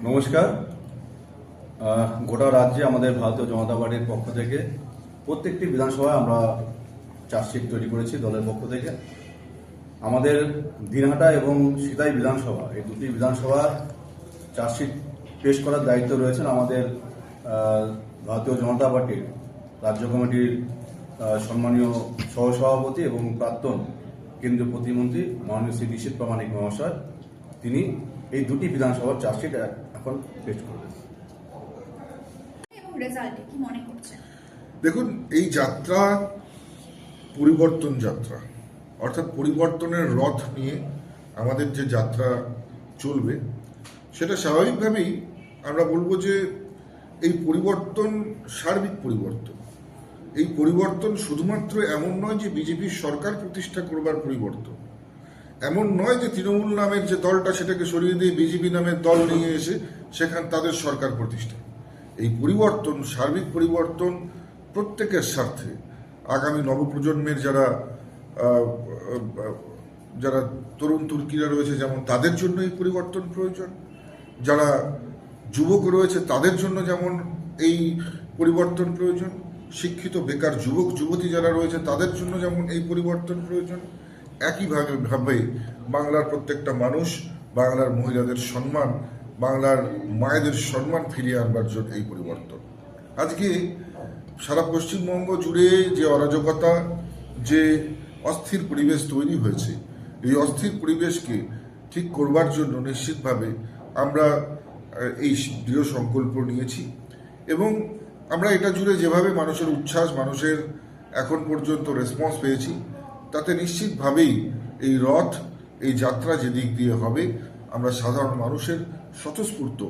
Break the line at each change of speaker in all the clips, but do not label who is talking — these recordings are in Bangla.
নমস্কার। গোটা রাজ্যে আমাদের ভারতীয় জনতা পার্টির পক্ষ থেকে প্রত্যেকটি বিধানসভায় আমরা চার্জশিট তৈরি করেছি দলের পক্ষ থেকে। আমাদের দিনহাটা এবং সিতাই বিধানসভা, এই দুটি বিধানসভা চার্জশিট পেশ করার দায়িত্ব রয়েছেন আমাদের ভারতীয় জনতা পার্টির রাজ্য কমিটির সম্মানীয় সহসভাপতি এবং প্রাক্তন কেন্দ্রীয় প্রতিমন্ত্রী মাননীয় শ্রী নিশীথ প্রামাণিক মহাশয়। তিনি এই দুটি বিধানসভার চার্জশিট এখন পেশ করবেন।
দেখুন, এই যাত্রা পরিবর্তন যাত্রা, অর্থাৎ পরিবর্তনের রথ নিয়ে আমাদের যে যাত্রা চলবে, সেটা স্বাভাবিকভাবেই আমরা বলবো যে এই পরিবর্তন সার্বিক পরিবর্তন। এই পরিবর্তন শুধুমাত্র এমন নয় যে বিজেপির সরকার প্রতিষ্ঠা করবার পরিবর্তন, এমন নয় যে তৃণমূল নামের যে দলটা সেটাকে সরিয়ে দিয়ে বিজেপি নামের দল নিয়ে এসে সেখান তাদের সরকার প্রতিষ্ঠা। এই পরিবর্তন সার্বিক পরিবর্তন, প্রত্যেকের স্বার্থে। আগামী নবপ্রজন্মের যারা তরুণ তুর্কিরা রয়েছে, যেমন তাদের জন্য এই পরিবর্তন প্রয়োজন, যারা যুবক রয়েছে তাদের জন্য যেমন এই পরিবর্তন প্রয়োজন, শিক্ষিত বেকার যুবক যুবতী যারা রয়েছে তাদের জন্য যেমন এই পরিবর্তন প্রয়োজন, একইভাবে বাংলার প্রত্যেকটা মানুষ, বাংলার মহিলাদের সম্মান, বাংলার মায়েদের সম্মান ফিরিয়ে আনবার জন্য এই পরিবর্তন। আজকে সারা পশ্চিমবঙ্গ জুড়ে যে অরাজকতা, যে অস্থির পরিবেশ তৈরি হয়েছে, এই অস্থির পরিবেশকে ঠিক করবার জন্য নিশ্চিতভাবে আমরা এই দৃঢ় সংকল্প নিয়েছি। এবং আমরা এটা জুড়ে যেভাবে মানুষের উচ্ছ্বাস, মানুষের এখন পর্যন্ত রেসপন্স পেয়েছি, তাতে নিশ্চিতভাবেই এই রথ, এই যাত্রা যেদিক দিয়ে হবে, আমরা সাধারণ মানুষের স্বতঃস্ফূর্ত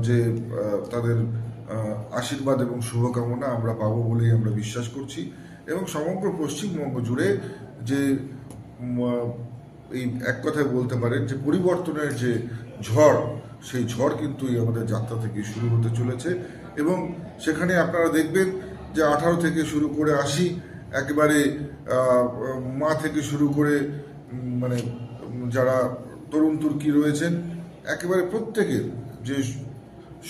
যে তাদের আশীর্বাদ এবং শুভকামনা আমরা পাবো বলেই আমরা বিশ্বাস করছি। এবং সমগ্র পশ্চিমবঙ্গ জুড়ে যে এই এক কথায় বলতে পারেন যে পরিবর্তনের যে ঝড়, সেই ঝড় কিন্তু আমাদের যাত্রা থেকে শুরু হতে চলেছে। এবং সেখানে আপনারা দেখবেন যে 18 থেকে শুরু করে 80, একেবারে মা থেকে শুরু করে মানে যারা তরুণ তুর্কি রয়েছেন, একেবারে প্রত্যেকের যে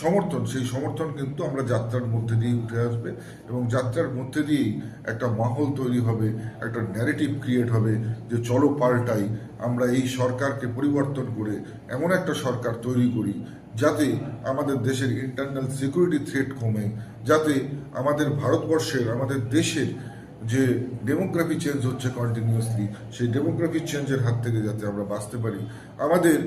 সমর্থন, সেই সমর্থন কিন্তু আমরা যাত্রার মধ্যে দিয়ে উঠে আসবে। এবং যাত্রার মধ্যে দিয়েই একটা মাহল তৈরি হবে, একটা ন্যারেটিভ ক্রিয়েট হবে যে চলো পাল্টাই, আমরা এই সরকারকে পরিবর্তন করে এমন একটা সরকার তৈরি করি যাতে আমাদের দেশের ইন্টারনাল সিকিউরিটি থ্রেট কমে, যাতে আমাদের ভারতবর্ষের, আমাদের দেশের যে ডেমোগ্রাফি চেঞ্জ হচ্ছে কন্টিনিউয়াসলি, সেই ডেমোগ্রাফি চেঞ্জের হাত থেকে যাতে আমরা বাঁচতে পারি, আমাদের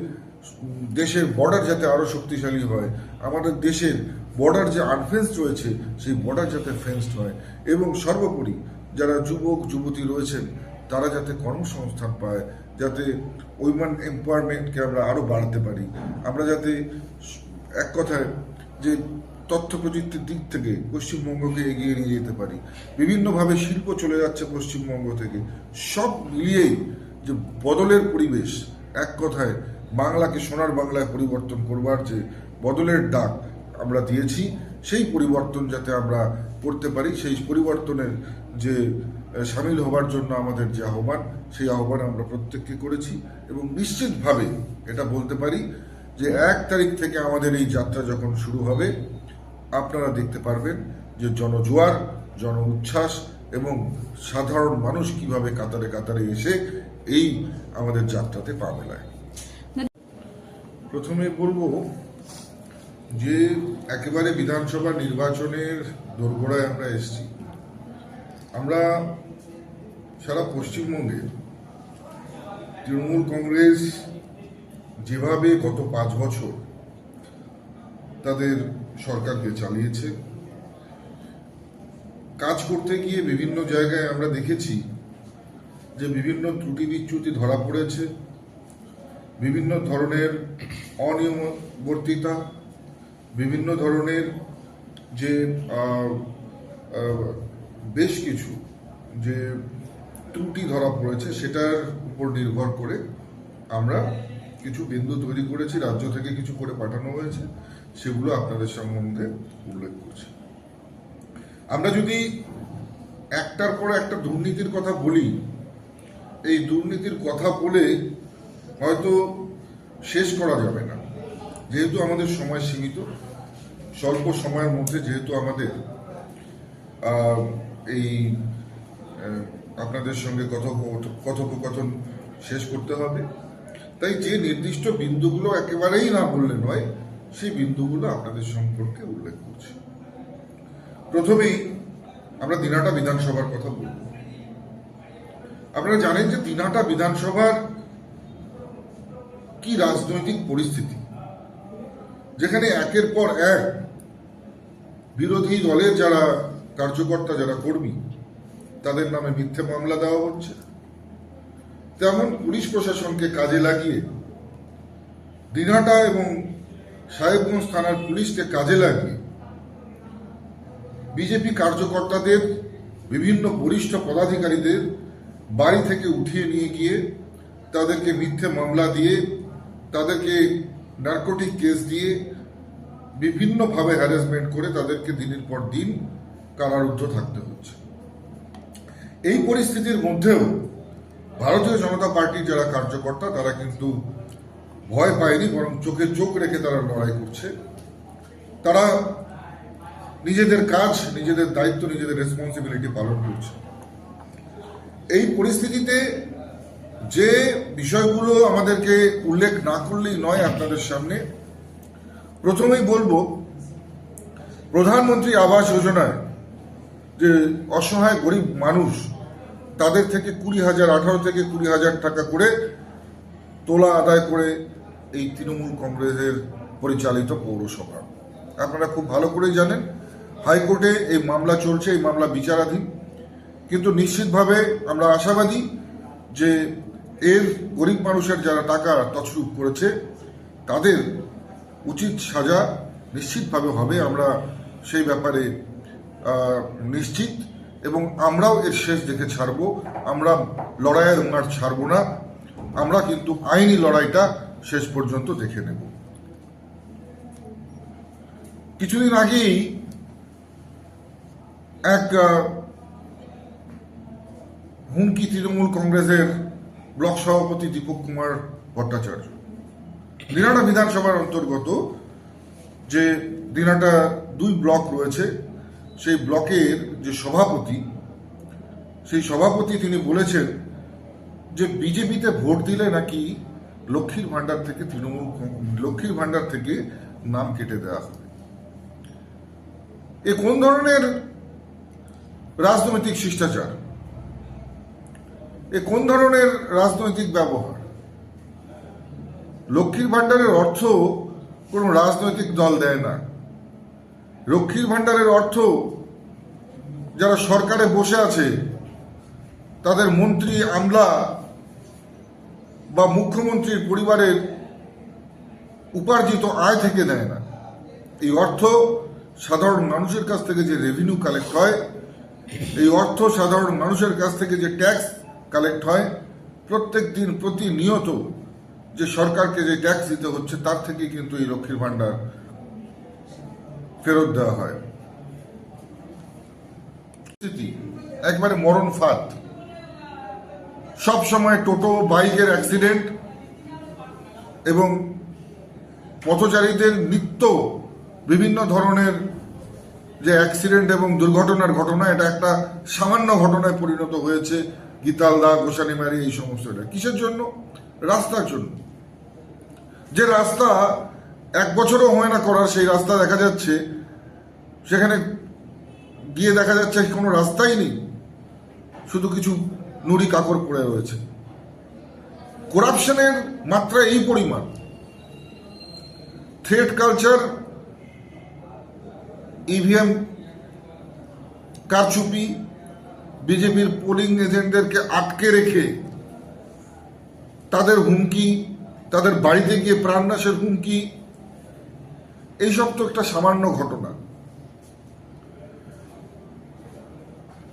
দেশের বর্ডার যাতে আরও শক্তিশালী হয়, আমাদের দেশের বর্ডার যে আনফেন্সড রয়েছে সেই বর্ডার যাতে ফেন্সড হয়, এবং সর্বোপরি যারা যুবক যুবতী রয়েছেন তারা যাতে কর্মসংস্থান পায়, যাতে উইমেন এম্পাওয়ারমেন্টকে আমরা আরও বাড়াতে পারি, আমরা যাতে এক কথায় যে তথ্য প্রযুক্তির দিক থেকে পশ্চিমবঙ্গকে এগিয়ে নিয়ে যেতে পারি, বিভিন্নভাবে শিল্প চলে যাচ্ছে পশ্চিমবঙ্গ থেকে, সব মিলিয়েই যে বদলের পরিবেশ, এক কথায় বাংলাকে সোনার বাংলায় পরিবর্তন করবার যে বদলের ডাক আমরা দিয়েছি, সেই পরিবর্তন যাতে আমরা করতে পারি, সেই পরিবর্তনের যে সামিল হবার জন্য আমাদের যে আহ্বান, সেই আহ্বান আমরা প্রত্যেককে করেছি। এবং নিশ্চিতভাবে এটা বলতে পারি যে 1 তারিখ থেকে আমাদের এই যাত্রা যখন শুরু হবে, আপনারা দেখতে পারবেন যে জনজোয়ার, জন উচ্ছ্বাস এবং সাধারণ মানুষ কিভাবে কাতারে কাতারে এসে এই আমাদের যাত্রাতে পা মেলায়। প্রথমে বলবো যে একেবারে বিধানসভা নির্বাচনের দোরগোড়ায় আমরা এসেছি। আমরা সারা পশ্চিমবঙ্গে তৃণমূল কংগ্রেস যেভাবে গত 5 বছর তাদের সরকারকে চালিয়েছে, কাজ করতে গিয়ে বিভিন্ন জায়গায় আমরা দেখেছি যে বিভিন্ন ত্রুটি বিচ্যুতি ধরা পড়েছে, বিভিন্ন ধরনের অনিয়মবর্তিতা, বিভিন্ন ধরনের যে বেশ কিছু যে ত্রুটি ধরা পড়েছে, সেটার উপর নির্ভর করে আমরা কিছু বিন্দু তৈরি করেছি, রাজ্য থেকে কিছু করে পাঠানো হয়েছে, সেগুলো আপনাদের সম্বন্ধে উল্লেখ করছি। আমরা যদি একটার পর একটা দুর্নীতির কথা বলি, এই দুর্নীতির কথা বলে হয়তো শেষ করা যাবে না। যেহেতু আমাদের সময় সীমিত, স্বল্প সময়ের মধ্যে যেহেতু আমাদের এই আপনাদের সঙ্গে কথোপকথন শেষ করতে হবে, তাই যে নির্দিষ্ট বিন্দুগুলো একেবারেই না বললে নয়, সেই বিন্দুগুলো আপনাদের সম্পর্কে উল্লেখ করছি। প্রথমেই আমরা দিনহাটা বিধানসভার কথা বলব। আপনারা জানেন যে দিনহাটা বিধানসভার কি রাজনৈতিক পরিস্থিতি, যেখানে একের পর এক বিরোধী দলের যারা কার্যকর্তা, যারা কর্মী, তাদের নামে মিথ্যে মামলা দেওয়া হচ্ছে। তেমন পুলিশ প্রশাসনকে কাজে লাগিয়ে, দিনহাটা এবং সাহেবগঞ্জ থানার পুলিশকে কাজে লাগিয়ে বিজেপি কার্যকর্তাদের, বিভিন্ন বরিষ্ঠ পদাধিকারীদের বাড়ি থেকে উঠিয়ে নিয়ে গিয়ে তাদেরকে মিথ্যে মামলা দিয়ে, তাদেরকে নার্কোটিক কেস দিয়ে বিভিন্নভাবে হ্যারাসমেন্ট করে তাদেরকে দিনের পর দিন কারারুদ্ধ থাকতে হচ্ছে। এই পরিস্থিতির মধ্যেও ভারতীয় জনতা পার্টির যারা কার্যকর্তা, তারা কিন্তু ভয় পায়নি, বরং চোখে চোখ রেখে তারা লড়াই করছে। তারা নিজেদের কাজ, নিজেদের দায়িত্ব, নিজেদের রেসপন্সিবিলিটি পালন করছে। এই পরিস্থিতিতে যে বিষয়গুলো আমাদেরকে উল্লেখ না করলেই নয় আপনাদের সামনে, প্রথমেই বলবো, প্রধানমন্ত্রী আবাস যোজনায় যে অসহায় গরিব মানুষ, তাদের থেকে 18 থেকে 20,000 টাকা করে তোলা আদায় করে এই তৃণমূল কংগ্রেসের পরিচালিত পৌরসভা। আপনারা খুব ভালো করেই জানেন, হাইকোর্টে এই মামলা চলছে, এই মামলা বিচারাধীন। কিন্তু নিশ্চিতভাবে আমরা আশাবাদী যে এর গরিব মানুষের যারা টাকা তছরূপ করেছে, তাদের উচিত সাজা নিশ্চিতভাবে হবে। আমরা সেই ব্যাপারে নিশ্চিত, এবং আমরাও এর শেষ দেখে ছাড়বো। আমরা লড়াইয়ের মাঠ ছাড়বো না, আমরা কিন্তু আইনি লড়াইটা শেষ পর্যন্ত দেখে নেব। কিছুদিন আগেই এক হুমকি তৃণমূল কংগ্রেসের ব্লক সভাপতি দীপক কুমার ভট্টাচার্য, দিনহাটা বিধানসভার অন্তর্গত যে দিনহাটা 2 ব্লক রয়েছে, সেই ব্লকের যে সভাপতি, সেই সভাপতি তিনি বলেছেন যে বিজেপিতে ভোট দিলে নাকি লক্ষ্মীর ভান্ডার থেকে নাম কেটে দেওয়া হবে। এ কোন ধরনের রাজনৈতিক শিষ্টাচার, এ কোন ধরনের রাজনৈতিক ব্যবহার? লক্ষ্মীর ভান্ডারের অর্থ কোন রাজনৈতিক দল দেয় না। লক্ষ্মীর ভান্ডারের অর্থ যারা সরকারে বসে আছে, তাদের মন্ত্রী, আমলা বা মুখ্যমন্ত্রীর পরিবারের উপার্জিত আয় থেকে দেয় না। এই অর্থ সাধারণ মানুষের কাছ থেকে যে রেভিনিউ কালেক্ট হয়, এই অর্থ সাধারণ মানুষের কাছ থেকে যে ট্যাক্স কালেক্ট হয়, প্রত্যেক দিন প্রতিনিয়ত যে সরকারকে যে ট্যাক্স দিতে হচ্ছে, তার থেকে কিন্তু এই লক্ষ্মীর ভান্ডার ফেরত দেওয়া হয়। একবারে মরণ ফাঁদ। সব সময় টোটো, বাইকের অ্যাক্সিডেন্ট এবং পথচারীদের নিত্য বিভিন্ন ধরনের যে অ্যাক্সিডেন্ট এবং দুর্ঘটনার ঘটনা, এটা একটা সামান্য ঘটনায় পরিণত হয়েছে। গীতালদা, গোসানিমারি, এই সমস্তটা কিসের জন্য? রাস্তার জন্য। যে রাস্তা 1 বছরও হয় না করার, সেই রাস্তা দেখা যাচ্ছে, সেখানে গিয়ে দেখা যাচ্ছে কোনো রাস্তাই নেই, শুধু কিছু নুড়ি কাকড় পড়ে রয়েছে। করাপশনের মাত্রা এই পরিমাণ, থ্রেট কালচার, ইভিএম কারচুপি, বিজেপির পোলিং এজেন্টদেরকে আটকে রেখে তাদের হুমকি, তাদের বাড়িতে গিয়ে প্রাণনাশের হুমকি, এইসব তো একটা সামান্য ঘটনা।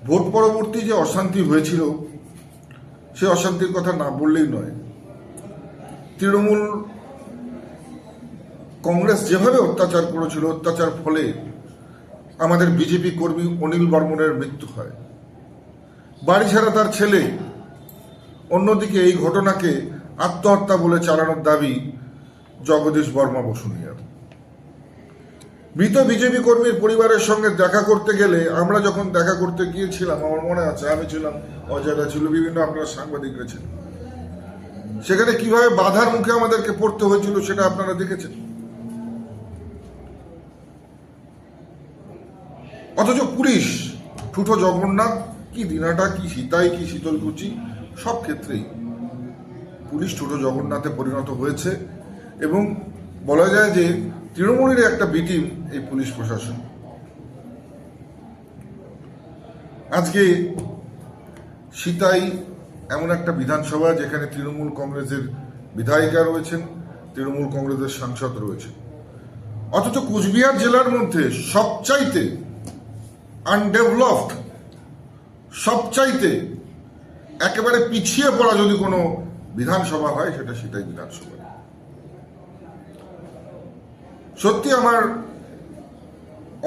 ভোট পরবর্তী যে অশান্তি হয়েছিল, সে অশান্তির কথা না বললেই নয়। তৃণমূল কংগ্রেস যেভাবে অত্যাচার করেছিল, অত্যাচার ফলে আমাদের বিজেপি কর্মী অনিল বর্মনের মৃত্যু হয়, বাড়ি ছাড়া তার ছেলে। অন্যদিকে এই ঘটনাকে আত্মহত্যা বলে চালানোর দাবি জগদীশ বর্মা বসুনিয়ার। মৃত বিজেপি কর্মীর পরিবারের সঙ্গে দেখা করতে গেলে আমরা যখন দেখা করতে গিয়েছিলাম, আমার মনে আছে আমি ছিলাম, অজয়রা ছিল, বিভিন্ন আপনারা সাংবাদিকরা ছিলেন, সেখানে কিভাবে বাধার মুখে আমাদেরকে পড়তে হয়েছিল সেটা আপনারা দেখেছেন। অথচ পুলিশ ঠুঠো জগন্নাথ কি দিনাটা কি সীতাই কি শীতলকুচি সব ক্ষেত্রেই পুলিশ ঠুঠো জগন্নাথে পরিণত হয়েছে এবং বলা যায় যে তৃণমূলের একটা বি টিম এই পুলিশ প্রশাসন। আজকে সীতাই এমন একটা বিধানসভা যেখানে তৃণমূল কংগ্রেসের বিধায়িকা রয়েছেন, তৃণমূল কংগ্রেসের সাংসদ রয়েছেন, অথচ কুচবিহার জেলার মধ্যে সবচাইতে আনডেভেলপড, সবচাইতে একেবারে পিছিয়ে পড়া যদি কোনো বিধানসভা হয় সেটা সেটাই বিধানসভা। সত্যি আমার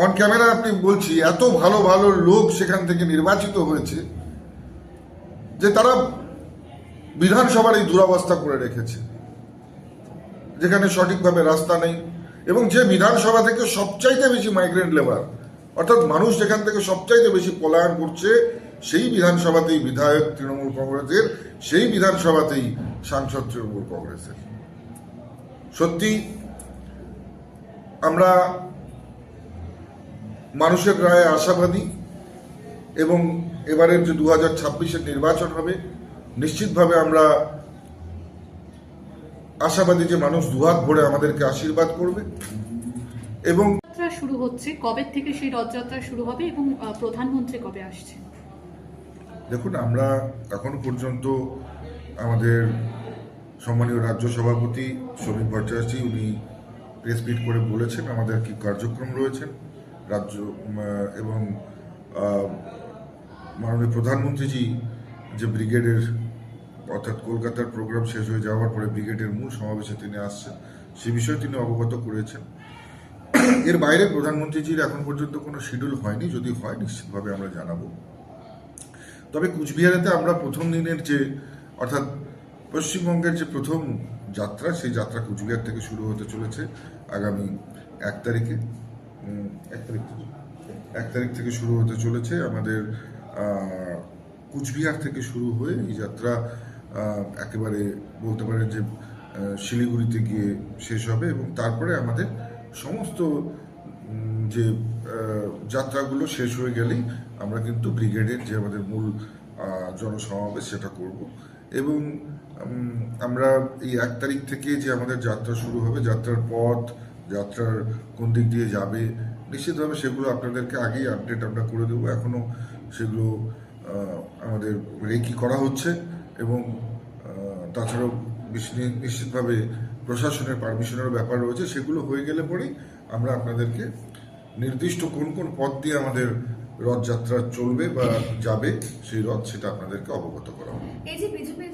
অন ক্যামেরা আপনি বলছি, এত ভালো ভালো লোক সেখান থেকে নির্বাচিত হয়েছে যে তারা বিধানসভার এই দুরবস্থা করে রেখেছে, যেখানে সঠিকভাবে রাস্তা নেই এবং যে বিধানসভা থেকে সবচাইতে বেশি মাইগ্রেন্ট লেবার, অর্থাৎ মানুষ যেখান থেকে সবচাইতে বেশি পলায়ন করছে, সেই বিধানসভাতেই বিধায়ক তৃণমূল কংগ্রেসের, সেই বিধানসভাতেই সাংসদ তৃণমূল কংগ্রেসের। সত্যি আমরা মানুষের রায়ে আশাবাদী এবং এবারের যে 2026-এর নির্বাচন হবে নিশ্চিতভাবে আমরা আশাবাদী যে মানুষ দুহাত ভরে আমাদেরকে আশীর্বাদ করবে। এবং
রথযাত্রা শুরু হচ্ছে, কবে থেকে সেই রথযাত্রা শুরু হবে এবং প্রধানমন্ত্রী কবে আসছে?
দেখুন, আমরা এখন পর্যন্ত আমাদের সম্মানীয় রাজ্য সভাপতি শ্রমিক ভট্টাচার্য উনি প্রেস মিট করে বলেছেন আমাদের কি কার্যক্রম রয়েছে রাজ্য এবং মাননীয় প্রধানমন্ত্রীজি যে ব্রিগেডের অর্থাৎ কলকাতার প্রোগ্রাম শেষ হয়ে যাওয়ার পরে ব্রিগেডের মূল সমাবেশে তিনি আসছেন সে বিষয়ে তিনি অবগত করেছেন। এর বাইরে প্রধানমন্ত্রীজির এখন পর্যন্ত কোনো শিডিউল হয়নি, যদি হয় নিশ্চিতভাবে আমরা জানাবো। তবে কুচবিহারেতে আমরা প্রথম দিনের যে অর্থাৎ পশ্চিমবঙ্গের যে প্রথম যাত্রা, সেই যাত্রা কুচবিহার থেকে শুরু হতে চলেছে আগামী 1 তারিখে। 1 তারিখ থেকে শুরু হতে চলেছে আমাদের কুচবিহার থেকে শুরু হয়ে এই যাত্রা একেবারে বলতে পারেন যে শিলিগুড়িতে গিয়ে শেষ হবে এবং তারপরে আমাদের সমস্ত যে যাত্রাগুলো শেষ হয়ে গেলেই আমরা কিন্তু ব্রিগেডের যে আমাদের মূল জনসমাবেশ সেটা করব এবং আমরা এই 1 তারিখ থেকে যে আমাদের যাত্রা শুরু হবে, যাত্রার পথ, যাত্রার কোন দিক দিয়ে যাবে, নিশ্চিতভাবে সেগুলো আপনাদেরকে আগেই আপডেট আমরা করে দেবো। এখনও সেগুলো আমাদের রেকি করা হচ্ছে এবং তাছাড়াও নিশ্চিতভাবে প্রশাসনের পারমিশনের ব্যাপার রয়েছে, সেগুলো হয়ে গেলে পরেই আমরা আপনাদেরকে নির্দিষ্ট কোন কোন পথ দিয়ে আমাদের রথযাত্রা চলবে বা যাবে সেই রথ সেটা আপনাদেরকে অবগত করা হবে।
এই যে বিজেপির